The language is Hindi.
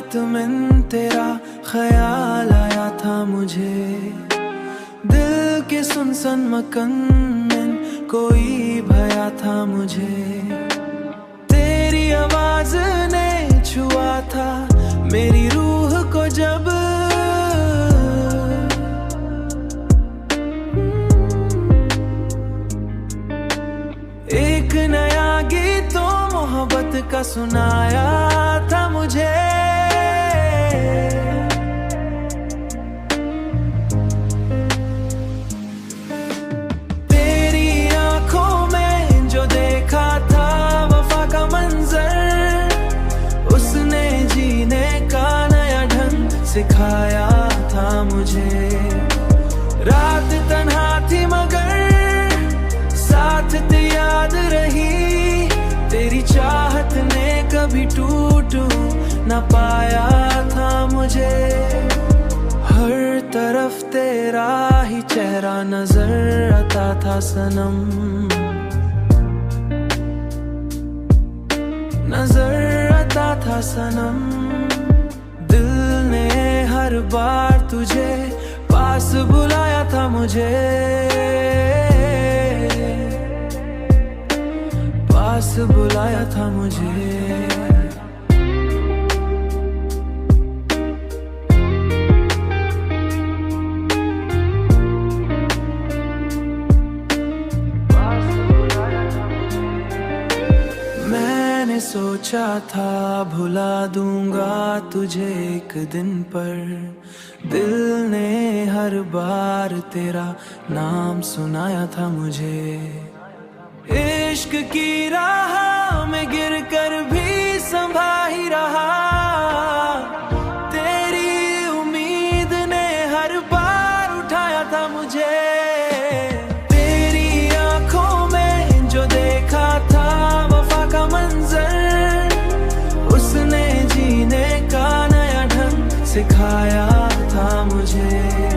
मुतमिन तेरा ख्याल आया था मुझे। दिल के सुनसान मकान में कोई भया था मुझे। तेरी आवाज ने छुआ था मेरी रूह को जब, एक नया गीत तो मोहब्बत का सुनाया था मुझे। तेरी आंखों में जो देखा था वफा का मंजर, उसने जीने का नया ढंग सिखाया था मुझे। रात तन्हा थी मगर साथ ते याद रही, तेरी चाहत ने कभी टूट न पाया था मुझे। हर तरफ तेरा ही चेहरा नजर आता था सनम, नजर आता था सनम। दिल ने हर बार तुझे पास बुलाया था मुझे, पास बुलाया था मुझे। मैंने सोचा था भुला दूंगा तुझे एक दिन पर, दिल ने हर बार तेरा नाम सुनाया था मुझे। इश्क की राह में गिरकर भी संभा ही रहा, तेरी उम्मीद ने हर बार उठाया था मुझे। तेरी आंखों में जो देखा था वफा का मंजर, उसने जीने का नया ढंग सिखाया था मुझे।